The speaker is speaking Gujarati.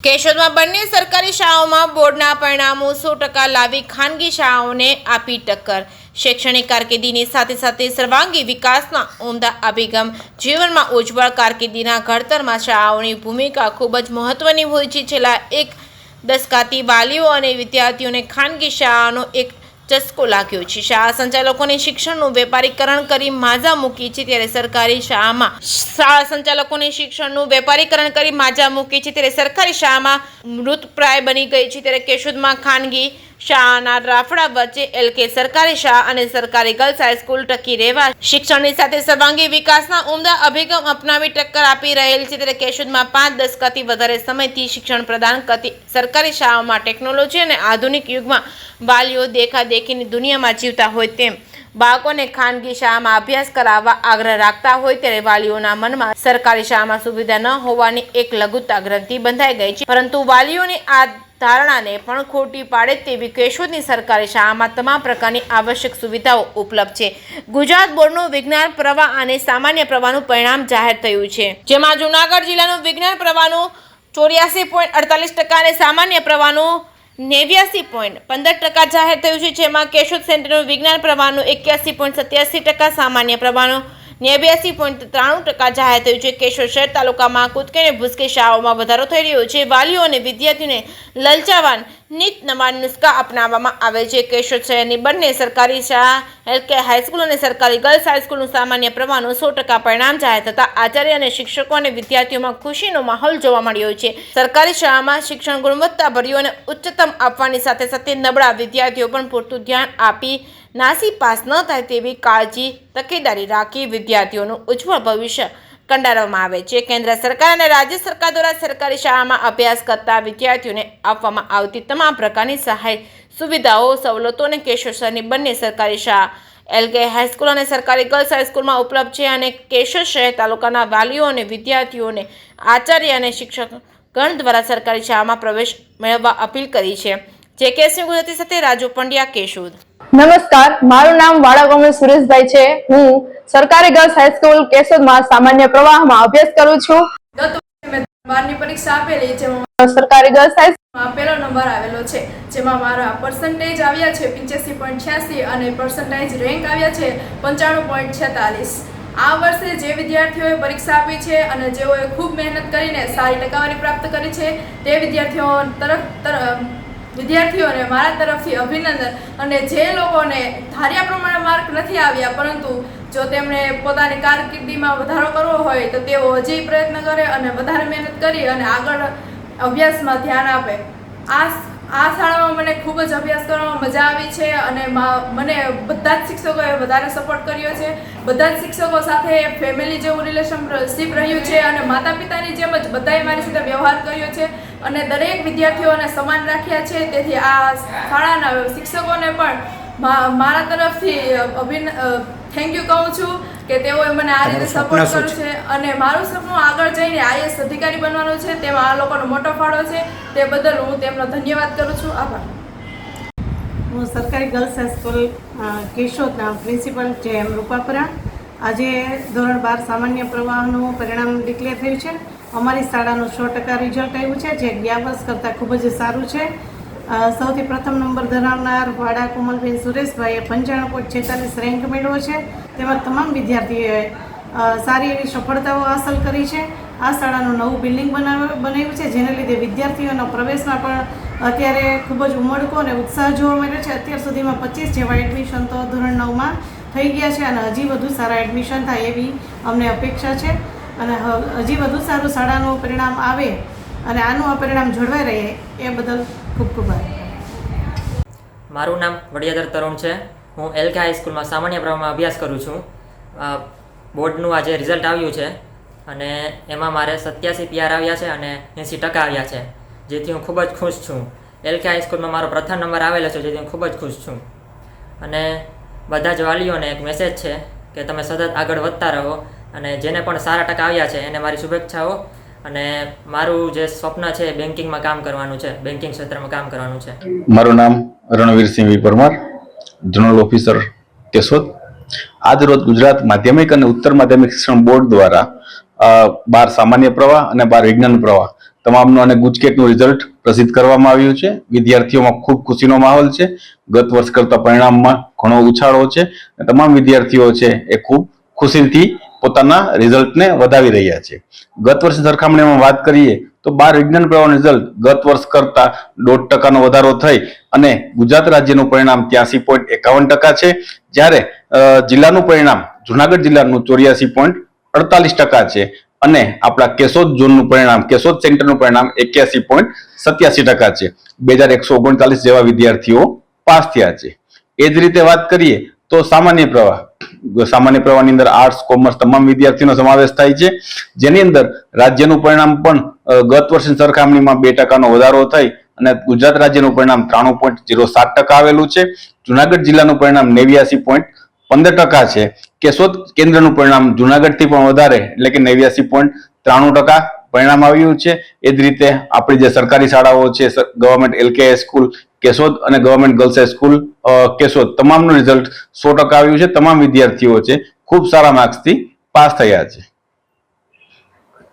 કેશોદમાં બંને સરકારી શાળાઓમાં બોર્ડના પરિણામો 100% લાવી ખાનગી શાળાઓને આપી ટક્કર। શૈક્ષણિક કારકિર્દીની સાથે સાથે સર્વાંગી વિકાસના ઉમદા અભિગમ જીવનમાં ઉજ્જવળ કારકિર્દીના ઘડતરમાં શાળાઓની ભૂમિકા ખૂબ જ મહત્વની હોય છે। છેલ્લા એક દશકાથી વાલીઓ અને વિદ્યાર્થીઓને ખાનગી શાળાનો એક ચસ્કો લાગ્યો છે। શાળા સંચાલકોને શિક્ષણનું વેપારીકરણ કરી માજા મૂકી છે, ત્યારે સરકારી શાળામાં મૃતપ્રાય બની ગઈ છે। ત્યારે કેશોદમાં ખાનગી શાળાના રાફડા વચ્ચે LK સરકારી શાળા અને સરકારી ગર્લ્સ હાઈસ્કૂલ ટકી રહેવા શિક્ષણની સાથે સર્વાંગી વિકાસના ઉમદા અભિગમ અપનાવી ટક્કર આપી રહેલ છે। ત્યારે કેશોદમાં 5 દશકાથી વધારે સમયથી શિક્ષણ પ્રદાન કરતી સરકારી શાળાઓમાં ટેકનોલોજી અને આધુનિક યુગમાં વાલીઓ દેખાદેખીની દુનિયામાં જીવતા હોય તેમ બાળકોને ખાનગી શાળામાં અભ્યાસ કરાવવા આગ્રહ રાખતા હોય, ત્યારે વાલીઓના મનમાં સરકારી શાળામાં સુવિધા ન હોવાની એક લઘુત્તમ ગ્રંથિ બંધાઈ ગઈ છે। પરંતુ વાલીઓની આ ધારણાને પણ ખોટી પાડે તેવી કેશોદની સરકારી શાળામાં તમામ પ્રકારની આવશ્યક સુવિધાઓ ઉપલબ્ધ છે। ગુજરાત બોર્ડનું વિજ્ઞાન પ્રવાહ અને સામાન્ય પ્રવાહનું પરિણામ જાહેર થયું છે, જેમાં જૂનાગઢ જિલ્લાનું વિજ્ઞાન પ્રવાહનું 84.48% અને સામાન્ય પ્રવાહનું 89.15% જાહેર થયું છે, જેમાં કેશોદ સેન્ટરનું વિજ્ઞાન પ્રવાહનું 81.87%, સામાન્ય પ્રવાહનું 89.93% જાહેર થયું છે। કેશોદ શહેર તાલુકામાં કૂદકે ને ભૂસકે શાળાઓમાં વધારો થઈ રહ્યો છે। વાલીઓ અને વિદ્યાર્થીઓને લલચાવવા નીત નવા નુસ્ખા અપનાવવામાં આવે છે। કેશોદ શહેરની બંને સરકારી શાળા LK હાઈસ્કૂલ અને સરકારી ગર્લ્સ હાઈસ્કૂલનું સામાન્ય પ્રવાહનું 100% પરિણામ જાહેર થતાં આચાર્ય અને શિક્ષકો અને વિદ્યાર્થીઓમાં ખુશીનો માહોલ જોવા મળ્યો છે। સરકારી શાળામાં શિક્ષણ ગુણવત્તાભર્યું અને ઉચ્ચતમ આપવાની સાથે સાથે નબળા વિદ્યાર્થીઓ પણ પૂરતું ધ્યાન આપી નાસી પાસ ન થાય તેવી કાળજી તકેદારી રાખી વિદ્યાર્થીઓનું ઉજ્જવળ ભવિષ્ય કંડારવામાં આવે છે। કેન્દ્ર સરકાર અને રાજ્ય સરકાર દ્વારા સરકારી શાળામાં અભ્યાસ કરતા વિદ્યાર્થીઓને આપવામાં આવતી તમામ પ્રકારની સહાય સુવિધાઓ સવલતોને કેશોદ શહેરની બંને સરકારી શાળા LK હાઈસ્કૂલ અને સરકારી ગર્લ્સ હાઈસ્કૂલમાં ઉપલબ્ધ છે અને કેશોદ શહેર તાલુકાના વાલીઓ અને વિદ્યાર્થીઓને આચાર્ય અને શિક્ષક ગણ દ્વારા સરકારી શાળામાં પ્રવેશ મેળવવા અપીલ કરી છે। JKS ગુજરાતી સાથે રાજુ પંડ્યા, કેશોદ। નમસ્કાર, મારું નામ વાળાગોમે સુરેશભાઈ છે। હું સરકારી ગર્લ્સ હાઈસ્કૂલ કેશોદમાં સામાન્ય પ્રવાહમાં અભ્યાસ કરું છું। ગત વર્ષે મેં 12ની પરીક્ષા આપેલી, જેમાં સરકારી ગર્લ્સ હાઈસ્કૂલમાં પહેલો નંબર આવેલો છે, જેમાં મારા પર્સન્ટેજ આવ્યા છે 85.86 અને પર્સન્ટેજ રેન્ક આવ્યા છે 95.46। આ વર્ષે જે વિદ્યાર્થીઓએ પરીક્ષા આપી છે અને જેઓએ ખૂબ મહેનત કરીને સારી ટકાવારી પ્રાપ્ત કરી છે તે વિદ્યાર્થીઓને મારા તરફથી અભિનંદન। અને જે લોકોને ધાર્યા પ્રમાણે માર્ક નથી આવ્યા, પરંતુ જો તેમણે પોતાની કારકિર્દીમાં વધારો કરવો હોય તો તેઓ હજી પ્રયત્ન કરે અને વધારે મહેનત કરી અને આગળ અભ્યાસમાં ધ્યાન આપે। આ શાળામાં મને ખૂબ જ અભ્યાસ કરવામાં મજા આવી છે અને મને બધા જ શિક્ષકોએ વધારે સપોર્ટ કર્યો છે। બધા જ શિક્ષકો સાથે ફેમિલી જેવું રિલેશનશીપ રહ્યું છે અને માતા પિતાની જેમ જ બધાએ મારી સાથે વ્યવહાર કર્યો છે અને દરેક વિદ્યાર્થીઓને સમાન રાખ્યા છે। તેથી આ શાળાના શિક્ષકોને પણ મારા તરફથી થેન્ક યુ કહું છું કે તેઓએ મને આ રીતે સપોર્ટ કર્યો છે અને મારું સપનું આગળ જઈને IAS અધિકારી બનવાનું છે, તેમાં આ લોકોનો મોટો ફાળો છે। તે બદલ હું તેમનો ધન્યવાદ કરું છું। આભાર। હું સરકારી ગર્લ્સ હાઈસ્કૂલ કેશોદના પ્રિન્સિપલ JM રૂપાપરા। આજે ધોરણ 12 સામાન્ય પ્રવાહનું પરિણામ ડિક્લેર થયું છે। અમારી શાળાનું 100% રિઝલ્ટ આવ્યું છે, જે ગયા વર્ષ કરતાં ખૂબ જ સારું છે। સૌથી પ્રથમ નંબર ધરાવનાર વાડા કોમલબેન સુરેશભાઈએ 95.46 રેન્ક મેળવ્યો છે। તેમાં તમામ વિદ્યાર્થીઓએ સારી એવી સફળતાઓ હાંસલ કરી છે। આ શાળાનું નવું બિલ્ડિંગ બનાવ્યું છે, જેને લીધે વિદ્યાર્થીઓના પ્રવેશમાં પણ અત્યારે ખૂબ જ ઉમળકો અને ઉત્સાહ જોવા મળ્યો છે। અત્યાર સુધીમાં 25 જેવા એડમિશન તો ધોરણ 9માં થઈ ગયા છે અને હજી વધુ સારા એડમિશન થાય એવી અમને અપેક્ષા છે અને હજી વધુ સારું શાળાનું પરિણામ આવે અને આનું આ પરિણામ જળવાઈ રહે એ બદલ ખૂબ ખૂબ આભાર। મારું નામ વડિયાદર તરુણ છે। હું LK હાઈસ્કૂલમાં સામાન્ય પ્રવાહમાં અભ્યાસ કરું છું। બોર્ડનું આજે રિઝલ્ટ આવ્યું છે અને એમાં મારે 87 PR આવ્યા છે અને 80% આવ્યા છે, જેથી હું ખૂબ જ ખુશ છું। LK હાઈસ્કૂલમાં મારો પ્રથમ નંબર આવેલો છે, જેથી હું ખૂબ જ ખુશ છું અને બધા જ વાલીઓને એક મેસેજ છે કે તમે સતત આગળ વધતા રહો અને જેને પણ સારા ટકા આવ્યા છે એને મારી શુભેચ્છાઓ। અને મારું જે સ્વપ્ન છે બેન્કિંગમાં કામ કરવાનું છે, બેન્કિંગ ક્ષેત્રમાં કામ કરવાનું છે। મારું નામ રણવીરસિંહ વી પરમાર, જનરલ ઓફિસર કેશોદ। આજ રોજ ગુજરાત માધ્યમિક અને ઉત્તર માધ્યમિક શિક્ષણ બોર્ડ દ્વારા 12 સામાન્ય પ્રવાહ અને 12 વિજ્ઞાન પ્રવાહ તમામનું અને ગુજકેટનું રિઝલ્ટ પ્રસિદ્ધ કરવામાં આવ્યું છે. વિદ્યાર્થીઓમાં ખૂબ ખુશીનો માહોલ છે. ગત વર્ષ કરતા પરિણામમાં ઘણો ઉછાળો છે. તમામ વિદ્યાર્થીઓ છે એ ખૂબ ખુશીથી પોતાના રિઝલ્ટને વધાવી રહ્યા છે. ગત વર્ષની સરખામણીમાં વાત કરીએ તો 12 વિજ્ઞાન પ્રવાહનું રિઝલ્ટ ગત વર્ષ કરતા 1.5% વધારો થઈ અને ગુજરાત રાજ્યનું પરિણામ 83.51% છે. જ્યારે જિલ્લાનું પરિણામ જુનાગઢ જિલ્લાનું 84.48% છે અને આપણા કેશોદ ઝોનનું પરિણામ કેશોદ સેન્ટરનું પરિણામ 81.87% છે. 2139 જેવા વિદ્યાર્થીઓ પાસ થયા છે. એ જ રીતે વાત કરીએ તો સામાન્ય પ્રવાહની અંદર આર્ટ્સ કોમર્સ તમામ વિદ્યાર્થીઓનો સમાવેશ થાય છે, જેની અંદર રાજ્યનું પરિણામ પણ ગત વર્ષની સરખામણીમાં 2%નો વધારો થઈ અને ગુજરાત રાજ્યનું પરિણામ 93.07% આવેલું છે. જુનાગઢ જિલ્લાનું પરિણામ 89.15% છે. કેશોદ કેન્દ્રનું પરિણામ જુનાગઢથી પણ વધારે એટલે કે 89.93% પરિણામ આવ્યું છે. એ જ રીતે આપણી જે સરકારી શાળાઓ છે, ગવર્મેન્ટ LK હાઈસ્કૂલ કેશોદ અને ગવર્મેન્ટ ગર્લ્સ હાઈસ્કૂલ કેશોદ તમામનું રિઝલ્ટ 100% આવ્યું છે. તમામ વિદ્યાર્થીઓ છે ખૂબ સારા માર્ક્સથી પાસ થયા છે.